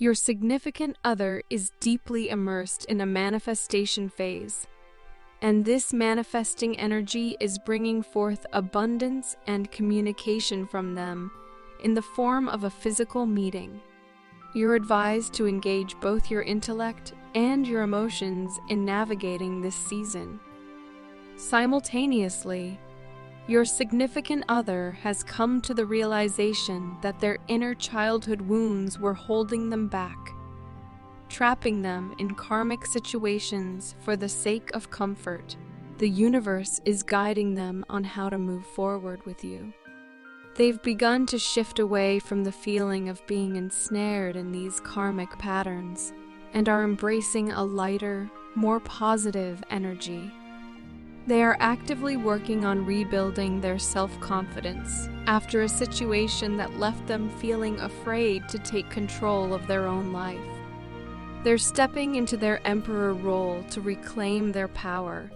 Your significant other is deeply immersed in a manifestation phase, and this manifesting energy is bringing forth abundance and communication from them in the form of a physical meeting. You're advised to engage both your intellect and your emotions in navigating this season. Simultaneously, your significant other has come to the realization that their inner childhood wounds were holding them back, trapping them in karmic situations for the sake of comfort. The universe is guiding them on how to move forward with you. They've begun to shift away from the feeling of being ensnared in these karmic patterns and are embracing a lighter, more positive energy. They are actively working on rebuilding their self-confidence after a situation that left them feeling afraid to take control of their own life. They're stepping into their emperor role to reclaim their power,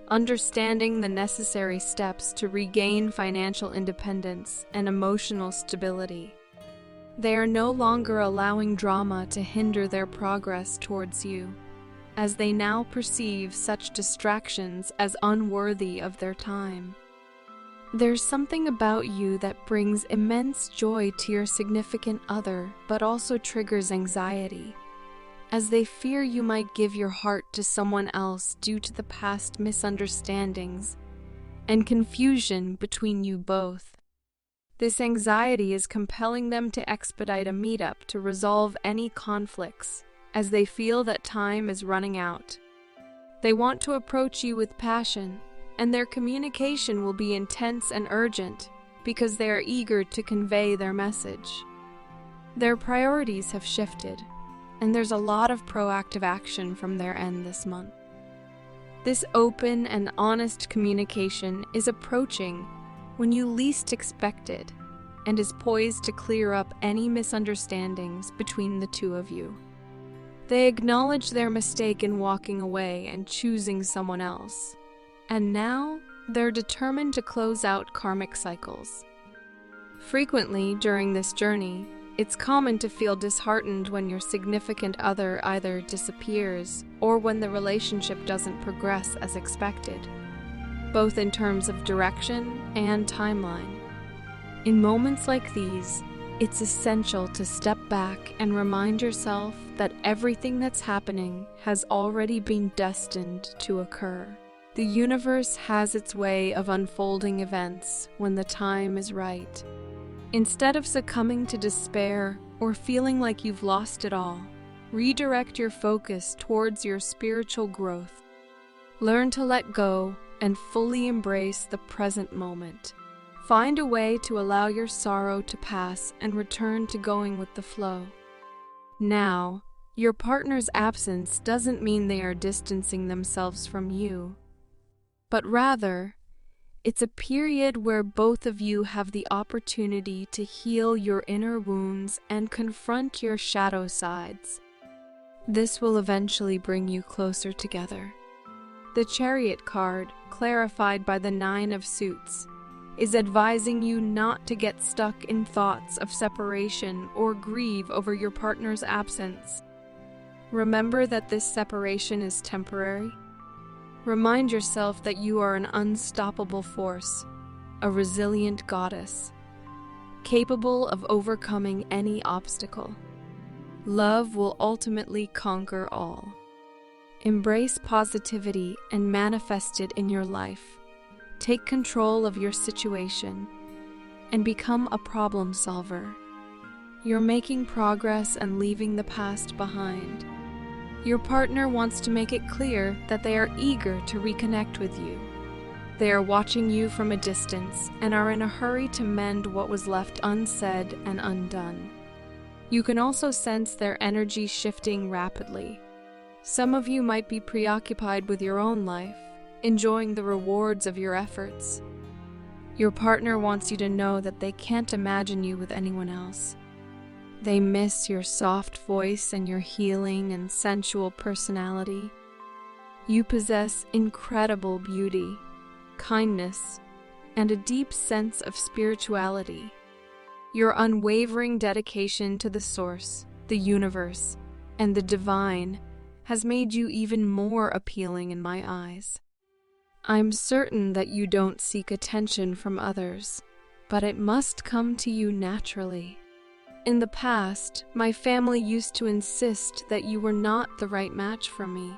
understanding the necessary steps to regain financial independence and emotional stability. They are no longer allowing drama to hinder their progress towards you, as they now perceive such distractions as unworthy of their time. There's something about you that brings immense joy to your significant other, but also triggers anxiety, as they fear you might give your heart to someone else due to the past misunderstandings and confusion between you both. This anxiety is compelling them to expedite a meetup to resolve any conflicts, as they feel that time is running out. They want to approach you with passion, and their communication will be intense and urgent because they are eager to convey their message. Their priorities have shifted, and there's a lot of proactive action from their end this month. This open and honest communication is approaching when you least expect it and is poised to clear up any misunderstandings between the two of you. They acknowledge their mistake in walking away and choosing someone else, and now they're determined to close out karmic cycles. Frequently during this journey, it's common to feel disheartened when your significant other either disappears or when the relationship doesn't progress as expected, both in terms of direction and timeline. In moments like these, it's essential to step back and remind yourself that everything that's happening has already been destined to occur. The universe has its way of unfolding events when the time is right. Instead of succumbing to despair or feeling like you've lost it all, redirect your focus towards your spiritual growth. Learn to let go and fully embrace the present moment. Find a way to allow your sorrow to pass and return to going with the flow. Now, your partner's absence doesn't mean they are distancing themselves from you, but rather, it's a period where both of you have the opportunity to heal your inner wounds and confront your shadow sides. This will eventually bring you closer together. The Chariot card, clarified by the Nine of Suits, is advising you not to get stuck in thoughts of separation or grieve over your partner's absence. Remember that this separation is temporary. Remind yourself that you are an unstoppable force, a resilient goddess, capable of overcoming any obstacle. Love will ultimately conquer all. Embrace positivity and manifest it in your life. Take control of your situation and become a problem solver. You're making progress and leaving the past behind. Your partner wants to make it clear that they are eager to reconnect with you. They are watching you from a distance and are in a hurry to mend what was left unsaid and undone. You can also sense their energy shifting rapidly. Some of you might be preoccupied with your own life, enjoying the rewards of your efforts. Your partner wants you to know that they can't imagine you with anyone else. They miss your soft voice and your healing and sensual personality. You possess incredible beauty, kindness, and a deep sense of spirituality. Your unwavering dedication to the source the universe, and the divine has made you even more appealing in my eyes. I'm certain that you don't seek attention from others, but it must come to you naturally. In the past, my family used to insist that you were not the right match for me,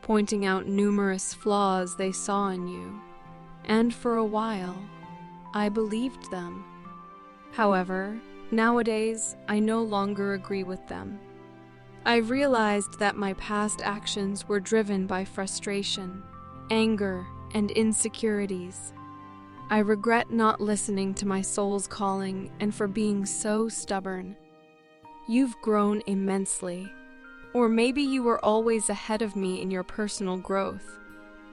pointing out numerous flaws they saw in you, and for a while, I believed them. However, nowadays, I no longer agree with them. I realized that my past actions were driven by frustration, anger, and insecurities. I regret not listening to my soul's calling and for being so stubborn. You've grown immensely, or maybe you were always ahead of me in your personal growth,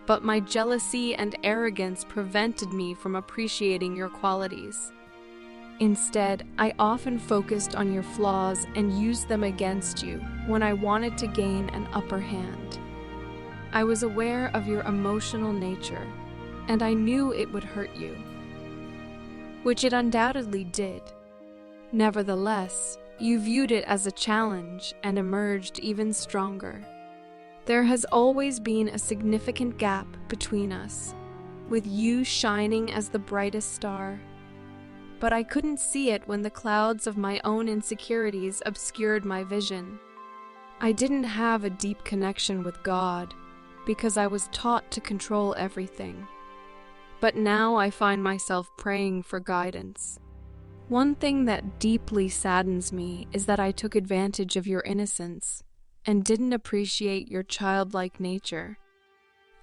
but my jealousy and arrogance prevented me from appreciating your qualities. Instead, I often focused on your flaws and used them against you when I wanted to gain an upper hand. I was aware of your emotional nature, and I knew it would hurt you, which it undoubtedly did. Nevertheless, you viewed it as a challenge and emerged even stronger. There has always been a significant gap between us, with you shining as the brightest star. But I couldn't see it when the clouds of my own insecurities obscured my vision. I didn't have a deep connection with God because I was taught to control everything. But now I find myself praying for guidance. One thing that deeply saddens me is that I took advantage of your innocence and didn't appreciate your childlike nature.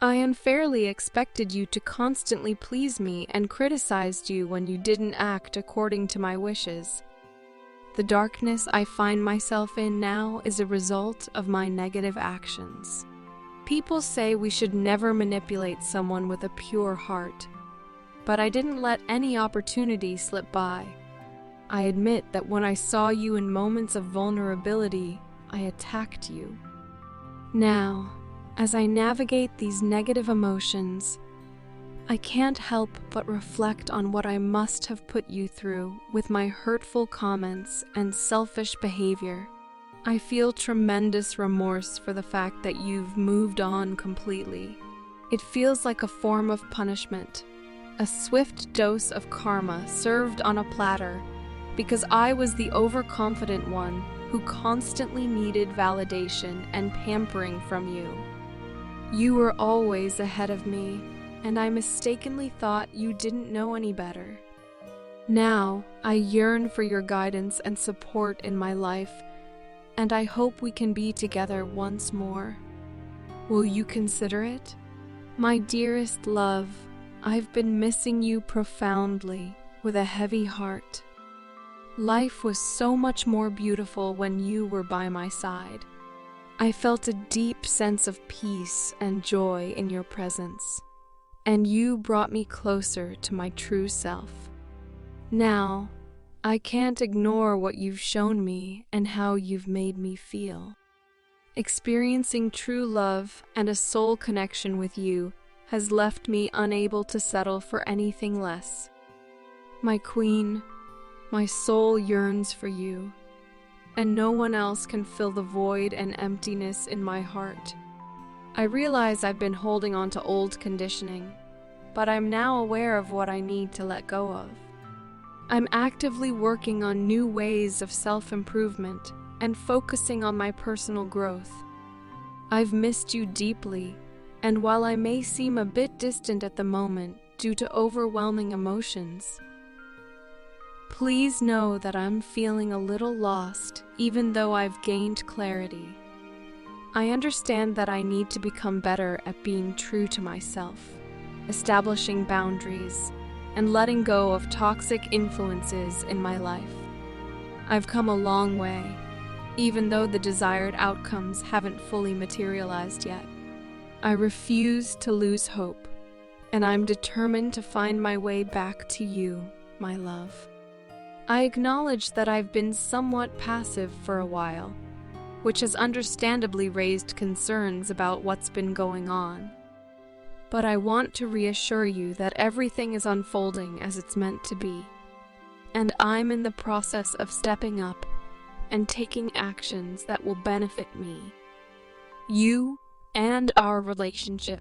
I unfairly expected you to constantly please me and criticized you when you didn't act according to my wishes. The darkness I find myself in now is a result of my negative actions. People say we should never manipulate someone with a pure heart, but I didn't let any opportunity slip by. I admit that when I saw you in moments of vulnerability, I attacked you. Now, as I navigate these negative emotions, I can't help but reflect on what I must have put you through with my hurtful comments and selfish behavior. I feel tremendous remorse for the fact that you've moved on completely. It feels like a form of punishment, a swift dose of karma served on a platter, because I was the overconfident one who constantly needed validation and pampering from you. You were always ahead of me, and I mistakenly thought you didn't know any better. Now, I yearn for your guidance and support in my life, and I hope we can be together once more. Will you consider it? My dearest love, I've been missing you profoundly, with a heavy heart. Life was so much more beautiful when you were by my side. I felt a deep sense of peace and joy in your presence, and you brought me closer to my true self. Now, I can't ignore what you've shown me and how you've made me feel. Experiencing true love and a soul connection with you has left me unable to settle for anything less. My queen, my soul yearns for you, and no one else can fill the void and emptiness in my heart. I realize I've been holding on to old conditioning, but I'm now aware of what I need to let go of. I'm actively working on new ways of self-improvement and focusing on my personal growth. I've missed you deeply, and while I may seem a bit distant at the moment due to overwhelming emotions, please know that I'm feeling a little lost, even though I've gained clarity. I understand that I need to become better at being true to myself, establishing boundaries, and letting go of toxic influences in my life. I've come a long way, even though the desired outcomes haven't fully materialized yet. I refuse to lose hope, and I'm determined to find my way back to you, my love. I acknowledge that I've been somewhat passive for a while, which has understandably raised concerns about what's been going on. But I want to reassure you that everything is unfolding as it's meant to be, and I'm in the process of stepping up and taking actions that will benefit me, you, and our relationship.